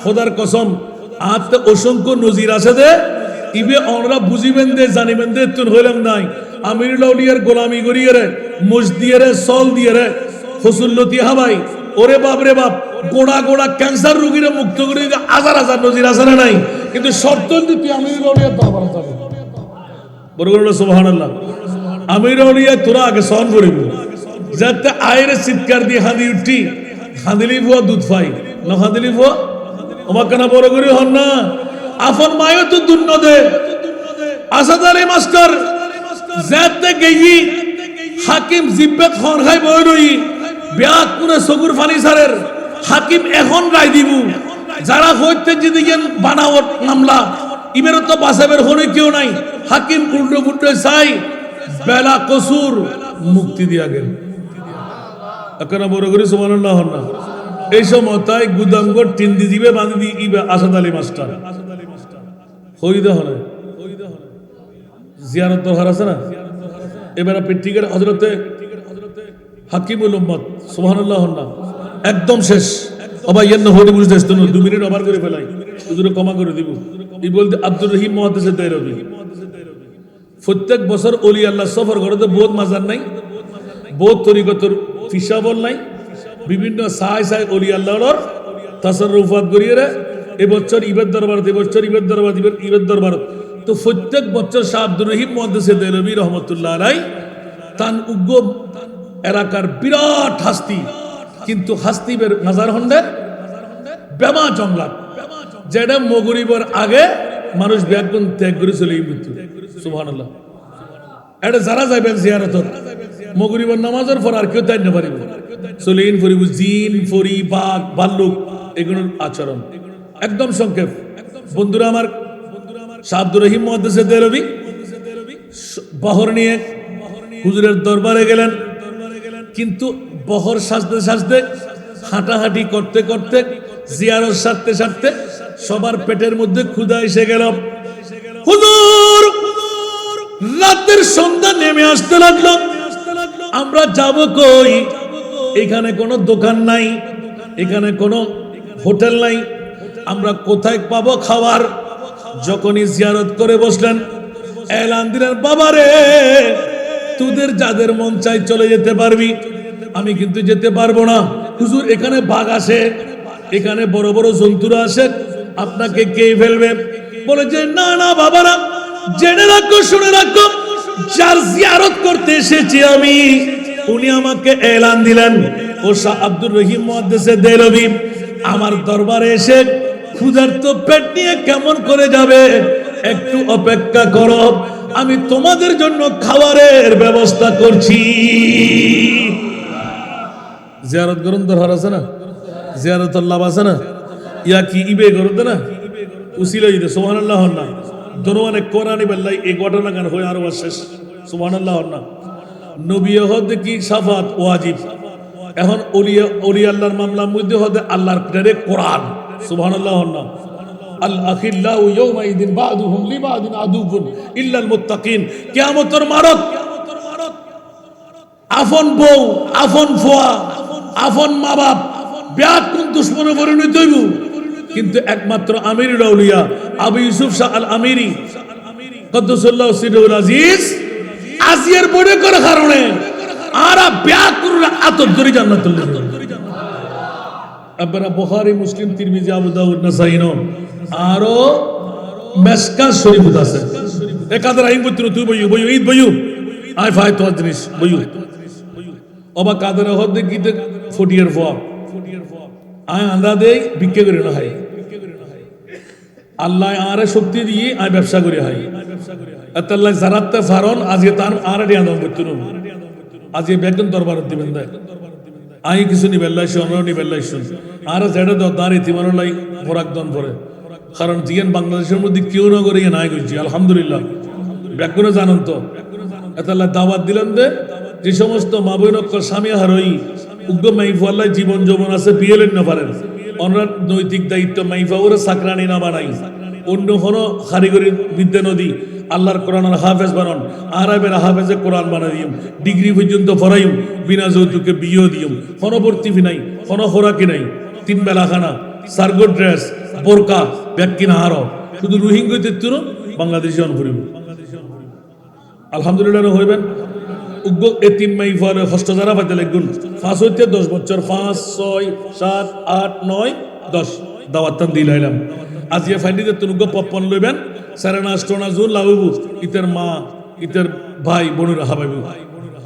S1: খোদার কসম। আর তো অসংখ্য নজির আছে দে, ইবে অনরা বুঝিবেন দে জানিবেন দে তুন হইলাম নাই। আমিরুল আউলিয়ার গোলামি করিয়ে রে, মুজ দিয়ে রে, সল দিয়ে রে, ফসুল্লতি হাবাই, ওরে বাপ রে বাপ, গোড়া গোড়া ক্যান্সার রোগীরা মুক্ত করে দিতে হাজার হাজার নজির আছে না নাই? কিন্তু শর্ত তুই আমিরুল আউলিয়ার দরবার যাবে। বড় বড় সুবহানাল্লাহ। আমিরুল আউলিয়া তোরা আগে সহন করিব, যাতে আয়ের চিৎকার দিয়ে হাঁদি উঠি, হাঁদিলি ভুয়া দুধ পাই না, হাঁদিলি ভুয়া আমার কেন বড় করে হন না। আফন মায়ও তো দুর্ন দে। আসাদ আলী মাস্টার যাতে গেই হাকিম জিব্বেত খন খাই বই রই, ব্যাগ পুরো সগুর ফার্নিচারের হাকিম এখন রায় দিব, যারা হইতে যদি বানাওয়াট মামলা ইবের তো বাসাবের হনে কেউ নাই, হাকিম উল্টো পুল্টো চাই বেলা কসুর মুক্তি দিয়া গেল। এখন বড় করে সুবহানাল্লাহ হন না। এই সময় তাই গুদামগড় টিন দি দিবে বাঁধি দি ইবে আসাদ আলী মাস্টার হইদে হলে জিয়ারত দরকার আছে না। এবার পেট্রিকের হযরতে হাকিমুল উম্মত সুবহানাল্লাহ হন না, একদম শেষ। অবা ইয়ান্ন হরি বুঝতে 2 মিনিট ওভার করে ফেলাই, হুজুরে ক্ষমা করে দিব। ই বলতে আব্দুর রহিম মুহাদ্দিসে দেরবি, প্রত্যেক বছর ওলি আল্লাহ সফর করতে বহুত মাজার নাই, বহুত তরিকতর ফিসাবল নাই, বিভিন্ন সাহায় সাহায় ওলি আল্লাহর তাসাররুফাত করিয়ে রে এবছর ইবের দরবার, এবছর ইবের দরবার, ইবের দরবার। তো প্রত্যেক বছর শাহ আব্দুর রহিম মুহাদ্দিসে দেরবি রহমতুল্লাহ আলাই তান উগ্র এলাকার বিরাট হাস্তি, কিন্তু হাস্তিবের মাজার হন্ডের বেমা জঙ্গলাত, যেটা মগরিবর আগে মানুষ ব্যাগুন ত্যাগ করে চলে মৃত্যু। সুবহানাল্লাহ। এটা যারা যাবেন জিয়ারত মগরিবর নামাজের পর আর কেউ তাই না পারিব, চলেইন ফরিব জিন ফরি বাঘ ভাল্লুক এগুলোর আচরণ একদম সংক্ষেপ। বন্ধুরা আমার, শাহ আব্দুর রহিম মুহাদ্দিসে দেহলভী বহর নিয়ে হুজুরের দরবারে গেলেন, কিন্তু বহর সাজতে সাজতে, হাঁটাহাঁটি করতে করতে, জিয়ারত সারতে সারতে সবার পেটের মধ্যে ক্ষুধা এসে গেল। হুজুর রাতের সন্ধ্যা নেমে আসতে লাগলো, আমরা যাব কই? এখানে কোনো দোকান নাই, এখানে কোনো হোটেল নাই, আমরা কোথায় পাবো খাবার? যখনই জিয়ারত করে বসলেন, এলান দিলেন, বাবারে তোদের যাদের মন চাই চলে যেতে পারবি, আমি কিন্তু যেতে পারবো না। হুজুর এখানে বাঘ আসে, এখানে বড় বড় জন্তুরা আসে, আপনাকে কে ফেলবে? বলে যে না না বাবারা, জেনে রাখো, শুনে রাখো, যার জিয়ারত করতে এসেছি আমি, উনি আমাকে এলান দিলেন, ও শাহ আব্দুর রহিম মুহাদ্দিসে দেহলভী আমার দরবারে এসে ক্ষুধার্ত পেট নিয়ে কেমন করে যাবে, একটু অপেক্ষা করো, আমি তোমাদের জন্য খাবারের ব্যবস্থা করছি। জিয়ারত করুন দরকার আছে না, জিয়ারত লাভ আছে না, ইয়া কি ইবে করতে না উসিলা দিতে সুবহানাল্লাহ না দরওয়ানে কোরআনি বেল্লাই এই ঘটনা গান হয়ে আরো শেষ সুবহানাল্লাহ না। নবী হতে কি শাফাত ওয়াজিব, এখন ওলিয়া ওলি আল্লাহর মামলার মধ্যে হতে আল্লাহর প্রেরে কোরআন সুবহানাল্লাহ না। আল আখিল্লাহু ইয়াউমাইদিন বাদুহুম লিবাদিন আদুবুন ইল্লাল মুত্তাকিন। কিয়ামতের মারক আফন বউ, আফন ফুয়া, আফন মা বাপ ব্যাগ কোন দুশ্মনে পরিণত হইব, কিন্তু একমাত্র আমিরুল আউলিয়া আবু ইউসুফ শাহ আল আমিরি কদ্দুসাল্লাহু সিররুল আজিজ আজিয়ার বড় করে কারণে আরা ব্যাগ করে আতর ধরে জান্নাতুল আপনারা বুখারী মুসলিম তিরমিজি আবু দাউদ নাসাই আরো মেসকাত শরীফ আছে। একাদার আইন বইতে তুই বইও বইও ঈদ বইও আই ফাই তো জিনিস বইও অবা কাদের হদে গিতে ফটিয়ার ফোয়া আয় আন্দা দেই বিক্রি করে না হাই, আল্লাহ আরে শক্তি দিয়ে আয় ব্যবসা করে হাই, আল্লাহ জারাতে ফারন আজকে তার আরে দিয়া দাম বইতে নো আজকে বেগন দরবার দিবেন দেয় আই কিছু নি বেল্লাইছ আমরা নি বেল্লাইছ আর যেটা দাঁড়ি তিমানো লাই ফরাক দন পরে, কারণ জিয়ান বাংলাদেশের মধ্যে কেউ না করে নাই করছি আলহামদুলিল্লাহ ব্যাকুনে জানেন তো এতাল্লাহ দাওয়াত দিলেন দে যে সমস্ত মা বোন স্বামী হারই উগ্র মাইফু আল্লাহ জীবন যৌবন আছে বিয়ে লেন না পারেন, ওনার নৈতিক দায়িত্ব মাইফা ওরা চাকরানি না বানাই, অন্য কোনো কারিগরি বিদ্যা নদী আল্লাহর কোরআনের হাফেজ বানান, আরবের হাফেজে কোরআন বানাই দিম, ডিগ্রি পর্যন্ত পড়াইম, বিনা যৌতুকে বিয়েও দিম, ফনবর্তী নাই, ফন খোরাকি নাই, 3 বেলা খানা, সার্গো ড্রেস, বোরকা ব্যাগ কিনা হারো, শুধু রোহিঙ্গা তেত্তুর বাংলাদেশি অনফরিব আলহামদুলিল্লাহ হইবেন। উগ্র এতিম মাই ফলে হস্ত যারা পাইতে লাগুন 5 হইতে 10 বছর 5 6 7 8 9 10 দাওয়াতান দিলাইলাম আজিয়া ফাইন্ডিতে তুনুগ্য পপন লইবেন সারানা স্টোনা জুন লাউবু ইতের মা ইতের ভাই বোনেরা হাবাইবু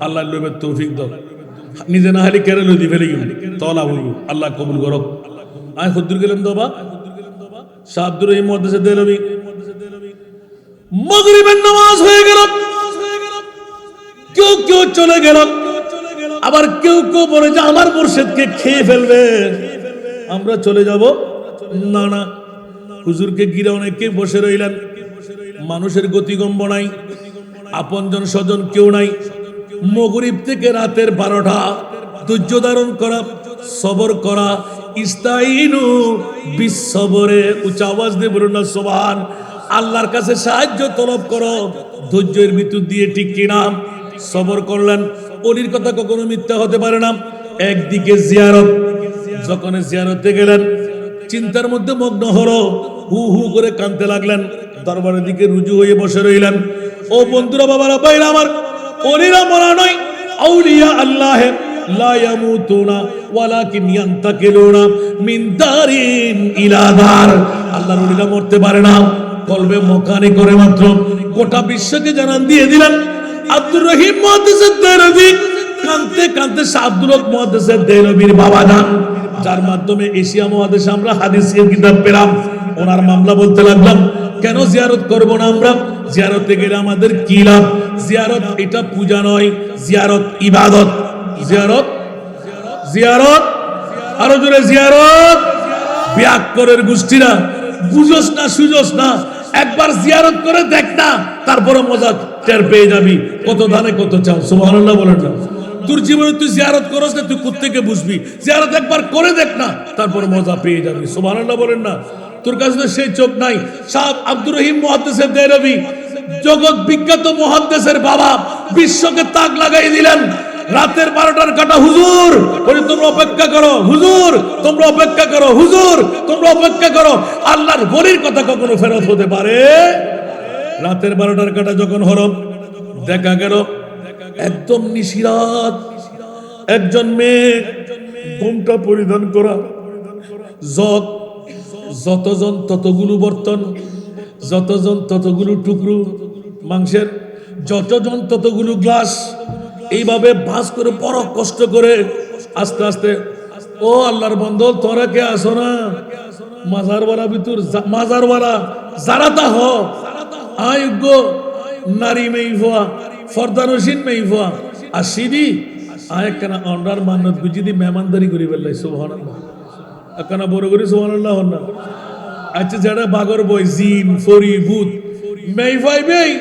S1: আল্লাহ লইবে তৌফিক দাও, নিজে না হালি কেরে লই দি ফেলে গেল তলা হইবু আল্লাহ কবুল করক। আয় খুদ্দুর গেলাম দবা শাহ আব্দুর রহিম মুহাদ্দিসে দেহলভী মাগরিবের নামাজ হয়ে গেল, কেউ কেউ চলে গেল, আবার কেউ কেউ বলে যে আমার মুর্শিদকে খেয়ে ফেলবে, আমরা চলে যাব না না। হুজুরকে ঘিরে অনেকে বসে রইলেন, মানুষের গতিগম্ব নাই, আপনজন স্বজন কেউ নাই। মাগরিব থেকে রাতের 12টা ধৈর্য ধারণ করা, সবর করা, ইস্তাইনু বিসবরে, উচ্চ আওয়াজ দিয়ে বলুন না সুবহান, আল্লাহর কাছে সাহায্য তলব করো ধৈর্যের ভিতর দিয়ে, ঠিক কিনা? সবর করলেন, ওলির কথা কখনো মিথ্যা হতে পারে না। একদিকে জিয়ারত, যখন জিয়ারতে গেলেন চিন্তার মধ্যে মগ্ন হলো, হু হু করে কাঁদতে লাগলেন, দরবারের দিকে রুজু হয়ে বসে রইলেন। ও বন্ধুরা, বাবারা, ভাইরা আমার, ওলিরা মরা নয়, আউলিয়া আল্লাহ লা ইয়ামুতুনা ওয়ালাকিন ইয়ান্তাকিলুনা মিন দারিন ইলা দার। আল্লাহর ওলিরা মরতে পারে না, কলবে মকানি করে মাত্র। গোটা বিশ্বকে জানান দিয়ে দিলেন আব্দুর রহিম মুহাদ্দিসে দেহলভী কাঁদতে কাঁদতে শাহ আব্দুল হক মুহাদ্দিসে দেহলভীর বাবা যান, যার মাধ্যমে এশিয়া মহাদেশে আমরা হাদিসের কিতাব পেলাম। ওনার মামলা বলতে লাগলাম, কেন জিয়ারত করব না আমরা? জিয়ারতে গেলে আমাদের কি লাভ? জিয়ারত এটা পূজা নয়, জিয়ারত ইবাদত। জিয়ারত জিয়ারত আরো জোরে জিয়ারত। ব্যাকরের গোষ্ঠীরা বুঝোস না সুঝোস না, একবার জিয়ারত করে দেখ না, তারপরে মজা টের পেয়ে যাবি কত দানে কত চাও। সুবহানাল্লাহ বলেন না? তোর জীবনে তুই জিয়ারত করস না, তুই কোত্থেকে বুঝবি? জিয়ারত একবার করে দেখ না, তারপরে মজা পেয়ে যাবি। সুবহানাল্লাহ বলেন না? তোর কাছে তো সেই চোখ নাই। শাহ আব্দুর রহিম মুহাদ্দিসে দেহলভী, জগৎ বিখ্যাত মুহাদ্দিসের বাবা, বিশ্বকে তাক লাগাই দিলেন। রাতের 12টার কাটা, হুজুর বলে তোমরা অপেক্ষা করো, হুজুর তোমরা অপেক্ষা করো, হুজুর তোমরা অপেক্ষা করো। আল্লাহর ওলির কথা কখনো ফেরত হতে পারে? রাতের 12টার কাটা যখন হলো, দেখা গেল একদম নিশিরাত, একজন মেয়ে ঘোমটা পরিধান করা, যতজন ততগুলো বর্তন, যতজন ততগুলো টুকরো মাংসের, যতজন ততগুলো গ্লাস, এইভাবে ভাঁজ করে বড় কষ্ট করে আস্তে আস্তে, ও আল্লাহর বন্ধু তোরা কে আসো না, মাজারওয়ালা ভিতর, মাজারওয়ালা জারাতা হ আয়োগ্য নারী মেইফা ফরদানসিন মেইফা আর সিদি আয় কেনা অন্ডার মান্নত গুজিদি মেহমানদারি করি বেল্লাই। সুবহানাল্লাহ কেনা বড় করি সুবহানাল্লাহ না? আচ্ছা যারা বাগর বই জিন ফরি ভূত মেইফাই বেই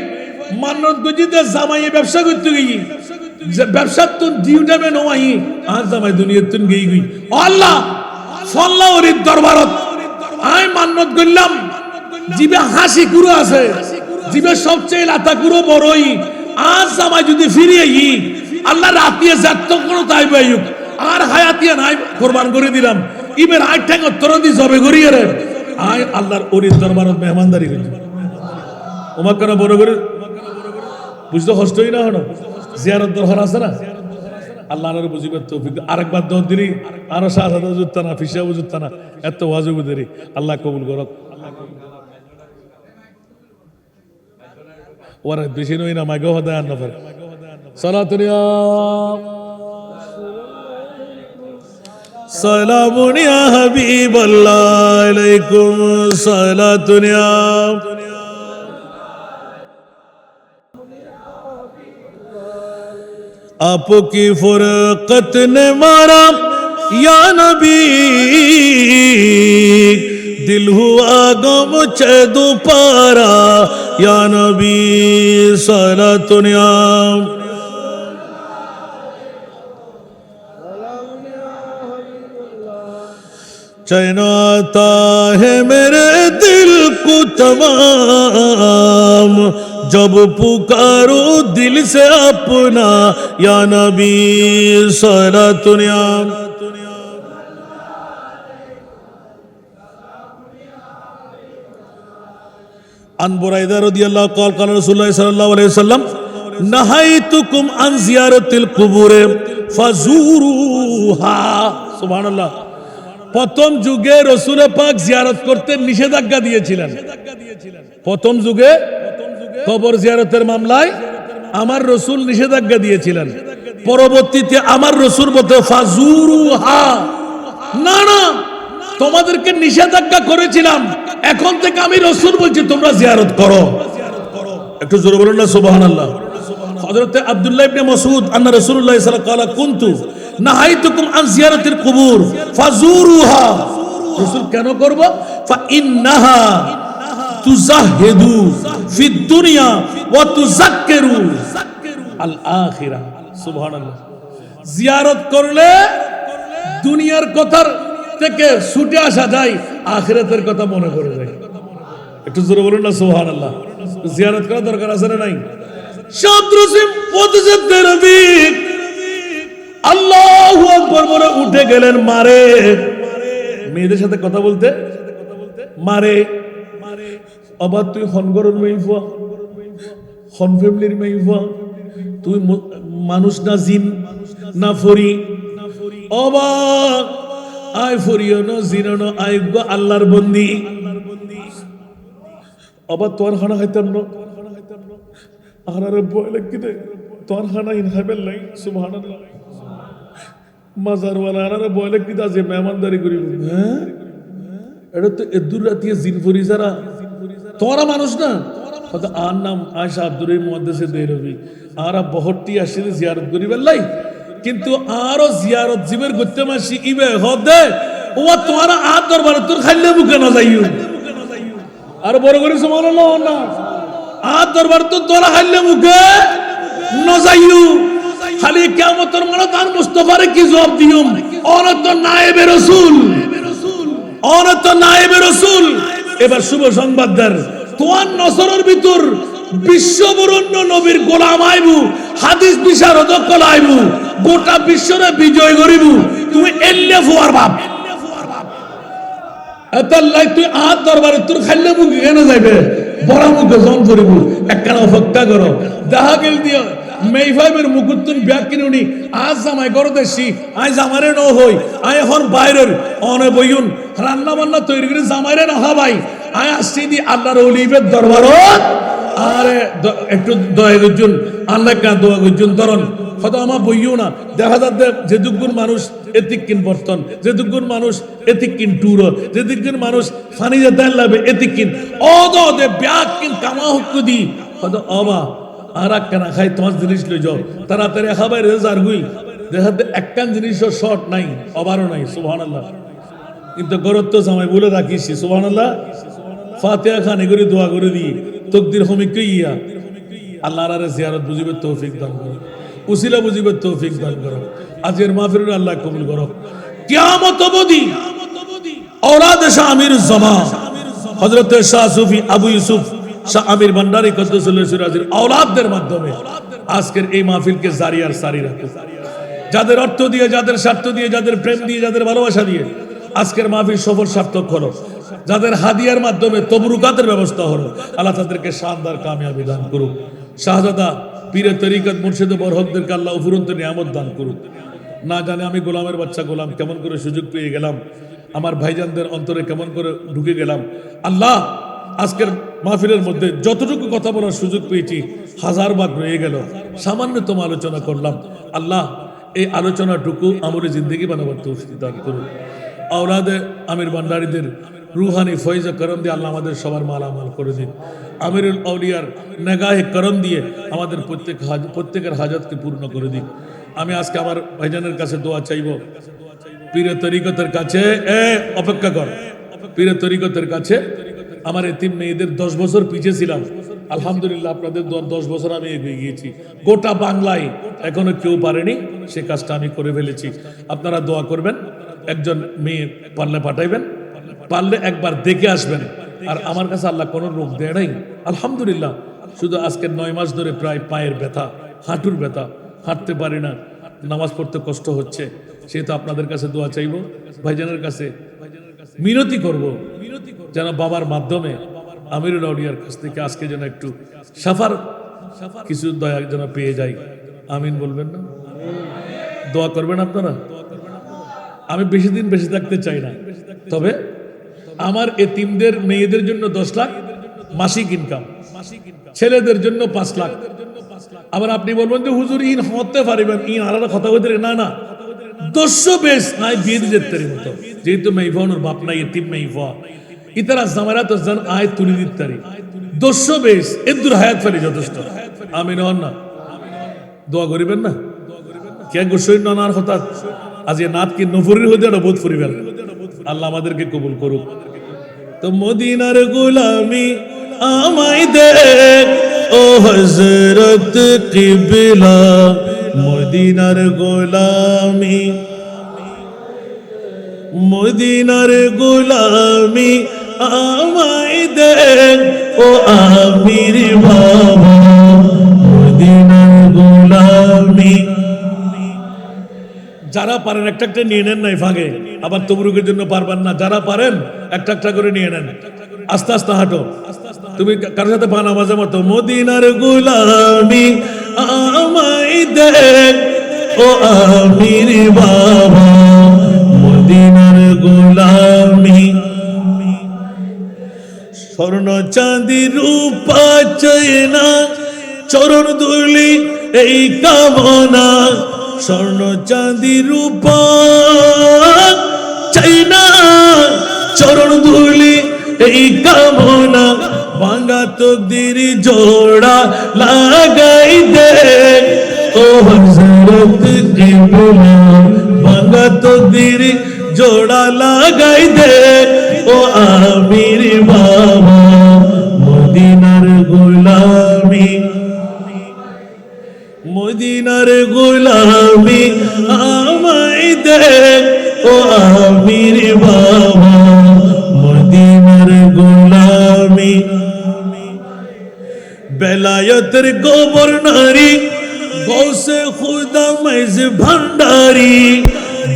S1: মান্নত গুজিতে জামাইয়ে ব্যবসা করতে গিয়ে, ব্যবসা তুন ডিউটা মে নওয়াই আর জামাই দুনিয়ার তুন গই গই আল্লাহ ফল্লা ওরির দরবারত আয় মান্নত করলাম, জিবে হাসি কুরো আছে, জিবে সবচেয়ে লাতা কুরো বড়ই, আজ জামাই যদি ফিরিয়ে ই আল্লাহ রাতিয়া যাত কোন তাই বাইক আর হায়াতিয়া নাই কুরবান করে দিলাম, ইবের আই ঠ্যাং উত্তর দি জবে করিয়ে রে আয় আল্লাহর ওরির দরবারত মেহমানদারি করি। ওমা কেন বড় করে বুঝতে কষ্টই না হলো, জিয়ারত দরকার আছে না? আল্লাহ আনার বুঝিবার তৌফিক। আরেকবার দর দিলি আরো শাহজাদা জুত্তা না, ফিসাবু জুত্তা না, এত ওয়াজিব দেরি। আল্লাহ কবুল করক। ওরা বেশি নই না মাইগো হদায় আন নফর সালাতুনিয়া সালামুন ইয়া হাবিবাল্লাহ আলাইকুম সালাতুনিয়া आपकी फुरकत ने मारा या नबी, दिल हुआ गम चे दोपारा या नबी सलातुनिया। चैन आता है मेरे दिल को तमाम, जब पुकारो दिल से अपना या नबी सलातुनिया। अन बुरैदा रदियल्लाहु क़ाल क़ाल रसूलुल्लाह सल्लल्लाहु अलैहि वसल्लम नहाइतुकुम अन ज़ियारतिल कुबूर फज़ूरुहा। सुबहानाल्लाह। প্রথম যুগে রাসূল পাক জিয়ারত করতে নিষেধাজ্ঞা দিয়েছিলেন। প্রথম যুগে কবর জিয়ারতের মামলায় আমার রাসূল নিষেধাজ্ঞা দিয়েছিলেন। পরবর্তীতে আমার রাসূল বলতে ফাজুরুহা, না না তোমাদেরকে নিষেধাজ্ঞা করেছিলাম, এখন থেকে আমি রাসূল বলছি তোমরা জিয়ারত করো। একটু জোরে বলুন না সুবহানাল্লাহ। হযরত আব্দুল্লাহ ইবনে মাসউদ আন্না রাসূলুল্লাহ সাল্লাল্লাহু আলাইহি ওয়াসাল্লাম কুনতু নাহাইতুকুম আন জিয়ারাতিল কুবুর ফাজুরুহা। রাসূল কেন করব? ফা ইন্নাহা তুজাহিদু ফিদ দুনিয়া ওয়া তুযাক্কিরু আল আখিরা। সুবহানাল্লাহ। জিয়ারত করলে দুনিয়ার কথার থেকে ছুটে আসা যায়, আখিরাতের কথা মনে পড়ে যায়। একটু জোরে বলুন না সুবহানাল্লাহ। জিয়ারত করা দরকার আছে না নাই? শাদ্রসিম পদজেতে রবি আল্লাহু আকবার বলে উঠে গেলেন মারে, মেয়েদের সাথে কথা বলতে মারে। আবার তুই হনগরন মেইফা, হন ফ্যামিলির মেইফা, তুই মানুষ না জিন না ফরি, অবাক আয় ফরিও না জিনো না আয় গো আল্লাহর বন্দি। আবার তোর খানা খাইতাম না, আনারে বলে কি দে তোর খানা ইনহাবেল নাই। সুবহানাল্লাহ। মাজারওয়ালা আনারে বলে কি দা যে মেহমানদারি করিব। হ্যাঁ এটা তো এদুর রাতিয়া জিন ফরি যারা, তোরা মানুষ না। হয়তো আর নাম আয়সা আব্দুর রহিম মুহাদ্দিসে দেহলভী আর বহরটি আসলে জিয়ারত করি বেলাই, কিন্তু আরো জিয়ারত জীবের করতে মাসি ইবে হদে ও তোরা আর দরবারে তোর খাইলে বুকে না যাইও। আর বড় করে সুবহানাল্লাহ না আর দরবার তো তোরা হাইলে মুখে নজাইয়ু খালি কিয়ামতের মানত আর মুস্তাফারে কি জবাব দিউম অনত নায়েবে রাসূল অনত নায়েবে রাসূল এবার শুভ সংবাদদার তোয়ান নসরের ভিতর বিশ্ববরণ্য নবীর গোলাম আইবু হাদিস বিশারদ কলাইবু গোটা বিশ্বরে বিজয় করিবু তুমি এল্লে ফুয়ার বাপ এতাল্লাই তুই আত দরবারে তোর খাইলে মুখে কেন যাইবে বড় মুখে জন করিব একখানা অপেক্ষা করো দেখা গেল দিও মেইফাইবের মুকুত্তুন ব্যাগ কিনুনি আজ জামাই করো দেশি আই জামারে ন হই আই এখন বাইরের অনে বইউন রান্না বান্না তৈরি করে জামাইরে না ভাই আই আসছি দি আল্লাহর ওলিবের দরবারত আরে একটু দয়া করছুন আল্লাহ কা দোয়া করছুন ধরন হয়তো আমার বইও না দেখা যাচ্ছে যে দুগুণ মানুষ এতিক কিন বর্তন যে দুগুণ মানুষ এতিক কিন টুর যে দুগুণ মানুষ ফানি যে তেল লাবে এতিক কিন অদ দে ব্যাগ কিন কামা হুকু দি হয়তো অবা আর কেনা খাই তোমার জিনিস লই যাও তাড়াতাড়ি খাবার রেজার হই দেখাতে একখান জিনিসও শর্ট নাই অবারও নাই সুবহানাল্লাহ কিন্তু গরত্ব জামাই বলে রাখিস সুবহানাল্লাহ ফাতিহা খানি করে দোয়া করে দি তকদির হমিক ইয়া আল্লাহর আরে জিয়ারত বুঝিবে তৌফিক দান করো উসিলা বুঝিবে তৌফিক দান করো আজকের মাহফিল আল্লাহ কবুল করো কিয়ামত অবধি औलाद শাহ আমিরুজ জামান হযরত শাহ সুফি আবু ইউসুফ শাহ আমির ভান্ডারী কদ্দুসুল্লাহ সিরাজের औलादদের মাধ্যমে আজকের এই মাহফিলকে জারি আর সারি রাখো যাদের অর্থ দিয়ে যাদের স্বার্থ দিয়ে যাদের প্রেম দিয়ে যাদের ভালোবাসা দিয়ে আজকের মাহফিল সফল সার্থক করো যাদের হাদিয়ার মাধ্যমে তবরুকাতের ব্যবস্থা হলো আল্লাহ তাদেরকে শানদার কামিয়াবি দান করুক শাহজাদা পীরে তরিকত মুর্শিদে বরহকদেরকে আল্লাহ উপরন্ত নিয়ামত দান করুক না জানে আমি গোলামের বাচ্চা গোলাম কেমন করে সুযোগ পেয়ে গেলাম আমার ভাইজানদের অন্তরে কেমন করে ঢুকে গেলাম আল্লাহ আজকের মাহফিলের মধ্যে যতটুকু কথা বলার সুযোগ পেয়েছি হাজার ভাগ রয়ে গেল সামান্যতম আলোচনা করলাম আল্লাহ এই আলোচনাটুকু আমরে জিন্দগি বানাবার তৌফিক দান করুন औलादे আমির ভান্ডারীদের রুহানি ফয়জে করম দিয়ে আল্লাহ আমাদের সবার মালামাল করে দিন আমিরুল আউলিয়ার নেগাহে করম দিয়ে আমাদের প্রত্যেকের হাজতকে পূর্ণ করে দিন আমি আজকে আমার ভাইজানের কাছে দোয়া চাইব পীরে তরিকতের কাছে অপেক্ষা কর পীরে তরিকতের কাছে আমার এতিম মেয়েদের 10 বছর পিছিয়ে ছিলাম আলহামদুলিল্লাহ আপনাদের 10 বছর আমি এগিয়ে গিয়েছি গোটা বাংলায় এখনো কেউ পারেনি সে কাজটা আমি করে ফেলেছি আপনারা দোয়া করবেন একজন মেয়ে পারলে পাঠাইবেন পারলে একবার দেখে আসবেন আর আমার কাছে আল্লাহ কোনো রোগ দেয় নাই আলহামদুলিল্লাহ শুধু আজকে 9 মাস ধরে প্রায় পায়ের ব্যথা হাঁটুর ব্যথা হাঁটতে পারি না নামাজ পড়তে কষ্ট হচ্ছে সেহেতু আপনাদের কাছে দোয়া চাইবো ভাইজানের কাছে মিনতি করব যেন বাবার মাধ্যমে আমিরুল আউলিয়ার কাছ থেকে আজকে যেন একটু সাফার কিছু দয়া যেন পেয়ে যাই আমিন বলবেন না দোয়া করবেন আপনারা আমি বেশি দিন বেশি থাকতে চাই না তবে আমার এতিমদের মেয়েদের জন্য 10 লাখ মাসিক ইনকাম ছেলেদের জন্য 5 লাখ আবার আপনি বলবেন যে হুজুর ইন হতে পারিবেন ইন আলাদা কথা হইতে না না 200 বেশ নাই বিয়ে দিয়ে যেতে মতো যেহেতু মেইফানোর বাপ নাই এতিম মেইফা ইতারা জামারা তো জান আয় তুলি দিতে পারি 200 বেশ এদুর হায়াত ফেলি যথেষ্ট আমিন হন না দোয়া করিবেন না কে গোসই নানার হঠাৎ আজ এ নাত কি নফরির হতে একটা বোধ ফুরিবেন আল্লাহ আমাদেরকে কবুল করুক তো মদিনার গোলামি আমায় দে ও হযরত কিবলা মদিনার গোলামি মদিনার গোলামি আমায় দে ও আমির বাবা মদিনার গোলামি যারা পারেন একটা একটা নিয়ে নেন নাই ফাগে আবার তবরুকের জন্য পারবেন না যারা পারেন একটা একটা করে নিয়ে নেন আস্তে আস্তে হাঁটো তুমি কারোর সাথে পানা মাঝে মতো মদিনার গোলামি আমায় দে ও আমির বাবা মদিনার গোলামি স্বর্ণ চাঁদি রূপা চাই না চরণ ধুলি এই কামনা স্বর্ণ চাঁদি রূপা চাই না চরণ ধুলি এই কামনা ভাঙা তকদির জোড়া লাগাই দে ও হযরত কিবলা ভাঙা তকদির জোড়া লাগাই দে ও আমির বাবা মদিনার গোলামি আমায় দে ও আমির বাবা মদিনার গোলামি বেলায়েতের গভর্নরি গৌসে খুদা মেজ ভান্ডারি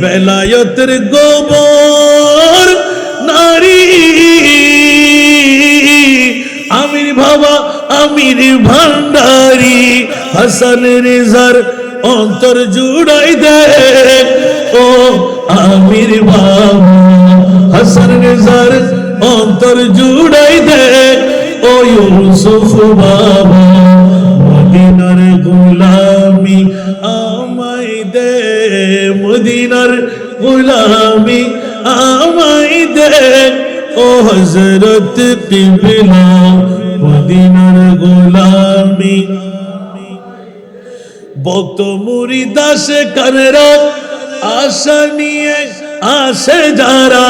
S1: বেলায়েতের গভর্নরি আমির বাবা আমির ভান্ডারি হাসান রেজার অন্তর জুড়াই দে ও আমির বাবা হাসান রেজার অন্তর জুড়াই দে ও ইউসুফ বাবা মদিনার গোলামি আমায় দে মদিনার গোলামি আমায় দে ও হযরত কিবলা মদিনার গোলামি ভক্ত মুরিদ আসে কানেরা আশা নিয়ে আসে যারা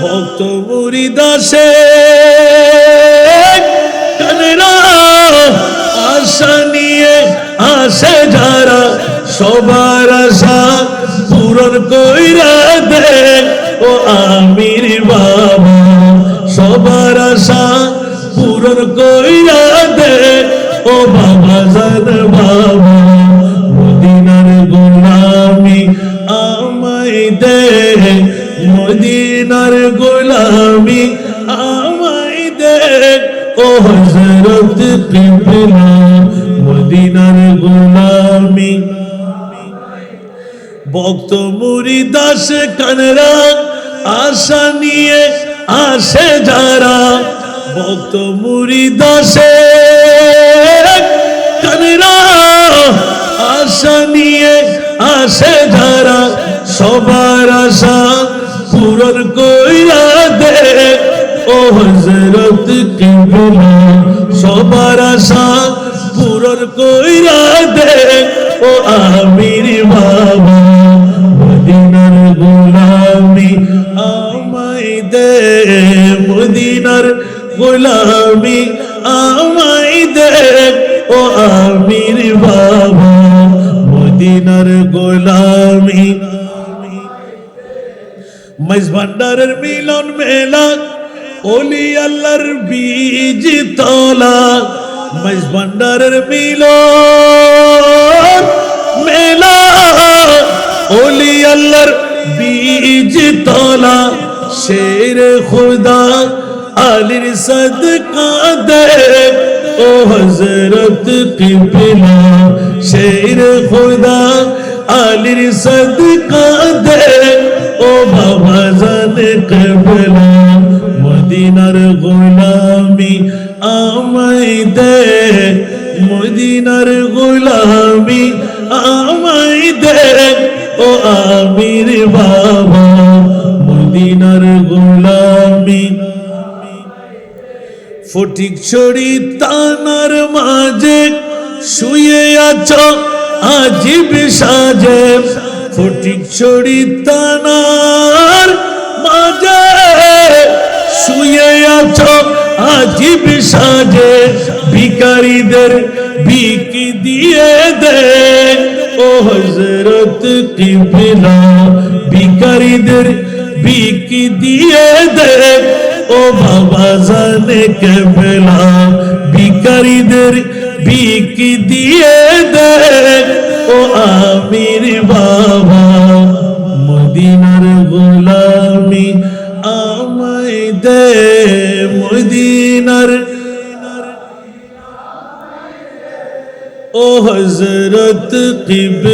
S1: ভক্ত মুরিদ আসে কানেরা আশা নিয়ে আসে যারা সবার আশা পূরণ কইরা দে ও আমির বাবা সবার আশা পূরণ কইরা দে ও বাবা জান বাবা মদিনার গোলামি আমায় দে মদিনার গোলামি আমায় দে ও হযরত কিবলা মদিনার গোলামি ভক্ত মুরিদ আসে কানেরা আশা নিয়ে আসে যারা ভক্ত মুরিদ আসে কানেরা আশা নিয়ে আসে যারা সবার আশা পূরণ কইরা দে ও হযরত কিবলা সবার আশা পূরণ কইরা দে ও আমির বাবা মদিনার গোলামি আমায় দে মদিনার গোলামি আমায় দে ও আমির বাবা মদিনার গোলামি মাইজ ভান্ডারের মিলন মেলা ওলি আল্লাহর বীজ তলা মাইজ ভান্ডারের মিলন মেলা ওলি আল্লাহর বীজ তলা শের খুদা আলীর সদকা দে ও হযরত কিবলা শের খুদা আলীর সদকা দে ও বাবা জান কিবলা মদিনার গোলামি আমায় দে মদিনার গোলামি আমায় দে ও আমির বাবা মদিনার গোলামি ফটিক ছড়ি তানার মাঝে শুয়ে আছো আজিব সাজে ফটিক ছড়ি তানার মাঝে শুয়ে আছো আজিব সাজে ভিখারিদের ভিক দিয়ে দে ও হযরত কিবলা ভিখারিদের ভিক দিয়ে দে ও বাবা জানে কিবলা ভিখারিদের ভিক দিয়ে দে ও আমির বাবা মদিনার গোলামি আমায় দে মদিনার ও হযরত কিবলা